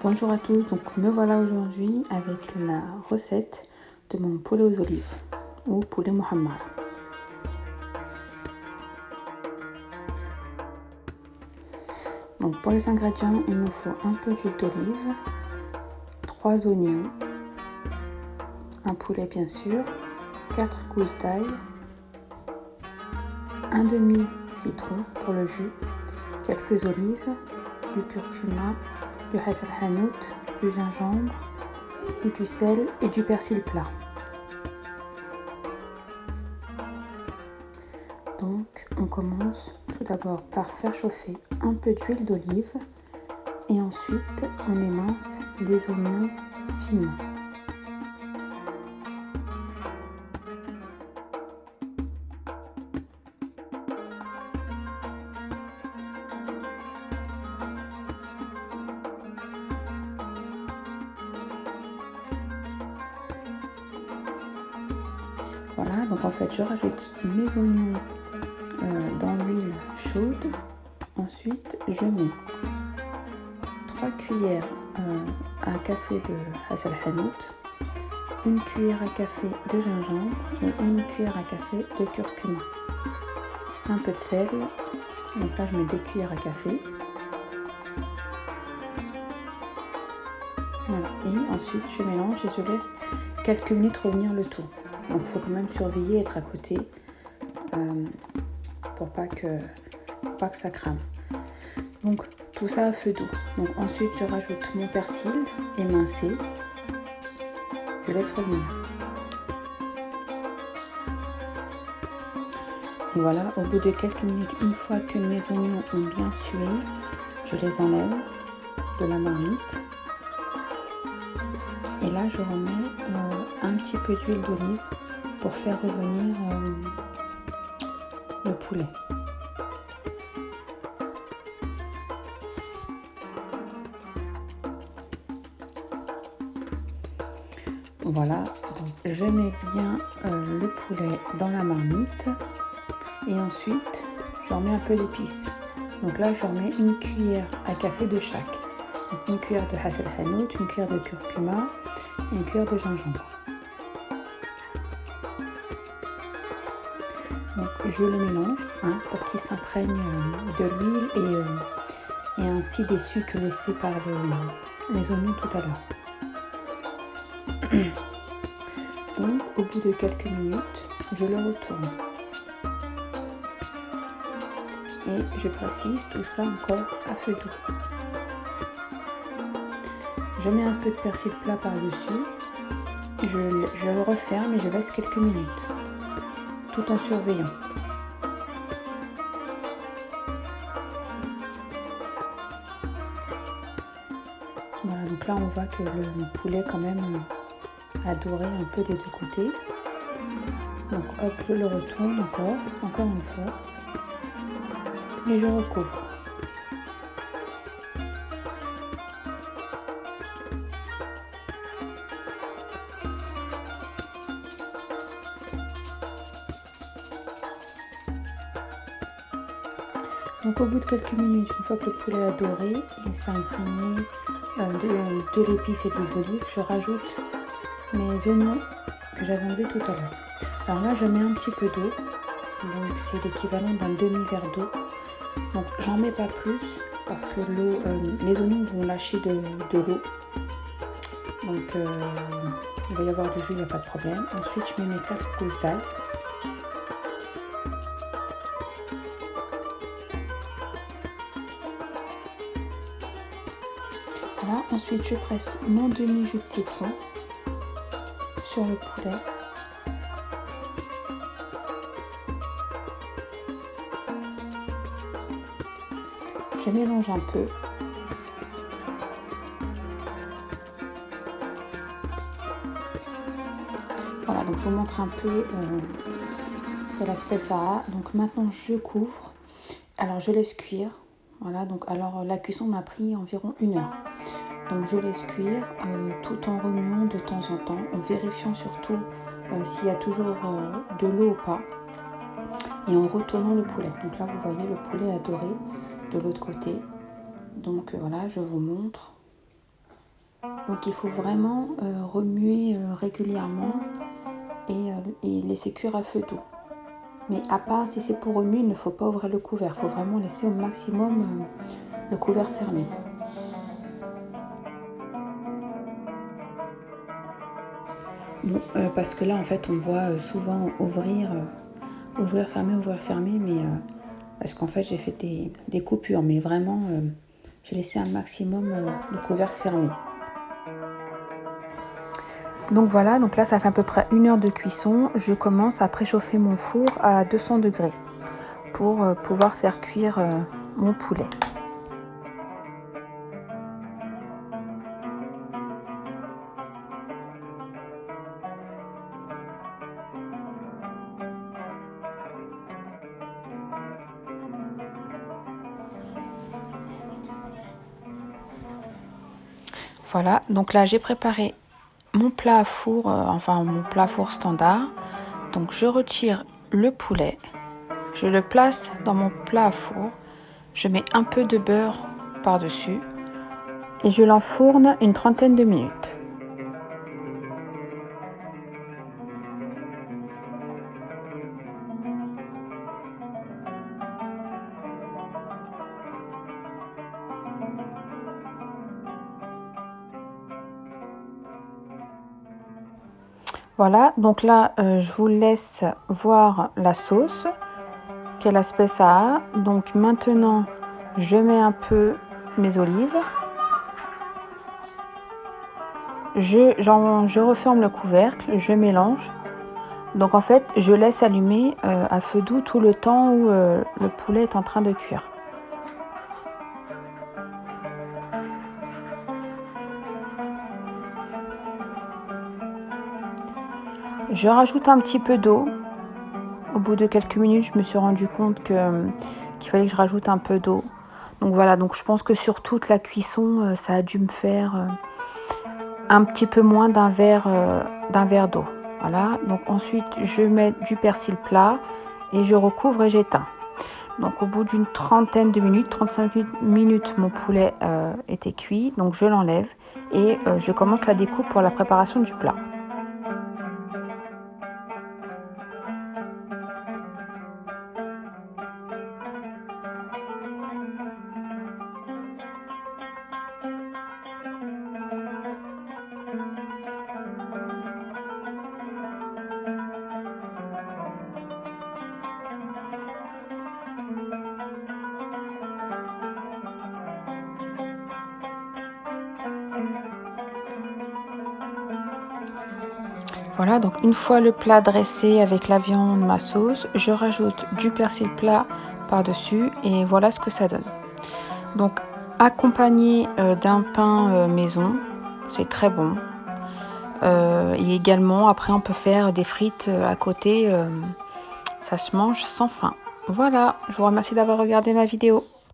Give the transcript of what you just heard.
Bonjour à tous, donc me voilà aujourd'hui avec la recette de mon poulet aux olives ou poulet muhammar. Donc pour les ingrédients, il nous faut un peu d'huile d'olive, 3 oignons, un poulet bien sûr, 4 gousses d'ail, un demi citron pour le jus, quelques olives, du curcuma, du hasel hanout, du gingembre et du sel et du persil plat. Donc on commence tout d'abord par faire chauffer un peu d'huile d'olive et ensuite on émince les oignons finement. Voilà, donc en fait je rajoute mes oignons dans l'huile chaude. Ensuite je mets 3 cuillères à café de hasel hanout, une cuillère à café de gingembre et une cuillère à café de curcuma. Un peu de sel, donc là je mets 2 cuillères à café. Voilà, et ensuite je mélange et je laisse quelques minutes revenir le tout. Donc il faut quand même surveiller, être à côté pour pas que ça crame. Donc tout ça à feu doux. Donc ensuite je rajoute mon persil émincé. Je laisse revenir. Et voilà, au bout de quelques minutes, une fois que mes oignons ont bien sué, je les enlève de la marmite. Et là je remets un petit peu d'huile d'olive pour faire revenir le poulet. Voilà, donc je mets bien le poulet dans la marmite et ensuite je remets un peu d'épices. Donc là je remets une cuillère à café de chaque. Donc une cuillère de hasel hanout, une cuillère de curcuma et une cuillère de gingembre. Donc je le mélange pour qu'il s'imprègne de l'huile et ainsi des sucres laissés par les oignons tout à l'heure. Donc au bout de quelques minutes, je le retourne. Et je précise tout ça encore à feu doux. Je mets un peu de persil plat par-dessus. Je le referme et je laisse quelques minutes, tout en surveillant. Voilà, donc là on voit que le poulet quand même a doré un peu des deux côtés. Donc hop, je le retourne encore une fois. Et je recouvre. Donc au bout de quelques minutes, une fois que le poulet a doré et s'est imprégné de l'épice et de l'huile d'olive, je rajoute mes oignons que j'avais enlevés tout à l'heure. Alors là je mets un petit peu d'eau, donc c'est l'équivalent d'un demi-verre d'eau. Donc j'en mets pas plus parce que les oignons vont lâcher de l'eau. Donc il va y avoir du jus, il n'y a pas de problème. Ensuite je mets mes 4 gousses d'ail. Voilà, ensuite je presse mon demi-jus de citron sur le poulet. Je mélange un peu. Voilà, donc je vous montre un peu de l'aspect ça a. Donc maintenant je couvre. Alors je laisse cuire. Voilà, donc alors la cuisson m'a pris environ 1 heure. Donc je laisse cuire tout en remuant de temps en temps, en vérifiant surtout s'il y a toujours de l'eau ou pas. Et en retournant le poulet. Donc là vous voyez le poulet a doré de l'autre côté. Donc voilà, je vous montre. Donc il faut vraiment remuer régulièrement et laisser cuire à feu doux. Mais à part si c'est pour remuer, il ne faut pas ouvrir le couvert. Il faut vraiment laisser au maximum le couvert fermé. Bon, parce que là en fait on voit souvent ouvrir, fermer, mais parce qu'en fait j'ai fait des coupures, mais vraiment j'ai laissé un maximum le couvert fermé. Donc voilà, donc là ça fait à peu près 1 heure de cuisson. Je commence à préchauffer mon four à 200 degrés pour pouvoir faire cuire mon poulet. Voilà, donc là j'ai préparé mon plat à four, mon plat à four standard. Donc je retire le poulet, je le place dans mon plat à four, je mets un peu de beurre par-dessus et je l'enfourne une 30aine de minutes. Voilà, donc là je vous laisse voir la sauce, quel aspect ça a. Donc maintenant je mets un peu mes olives, je referme le couvercle, je mélange. Donc en fait je laisse allumer à feu doux tout le temps où le poulet est en train de cuire. Je rajoute un petit peu d'eau. Au bout de quelques minutes, je me suis rendu compte qu'il fallait que je rajoute un peu d'eau. Donc voilà, donc je pense que sur toute la cuisson, ça a dû me faire un petit peu moins d'un verre d'eau. Voilà, donc ensuite je mets du persil plat et je recouvre et j'éteins. Donc au bout d'une 30aine de minutes, 35 minutes, mon poulet était cuit, donc je l'enlève et je commence la découpe pour la préparation du plat. Voilà, donc une fois le plat dressé avec la viande, ma sauce, je rajoute du persil plat par-dessus et voilà ce que ça donne. Donc accompagné d'un pain maison, c'est très bon. Et également, après on peut faire des frites à côté, ça se mange sans faim. Voilà, je vous remercie d'avoir regardé ma vidéo.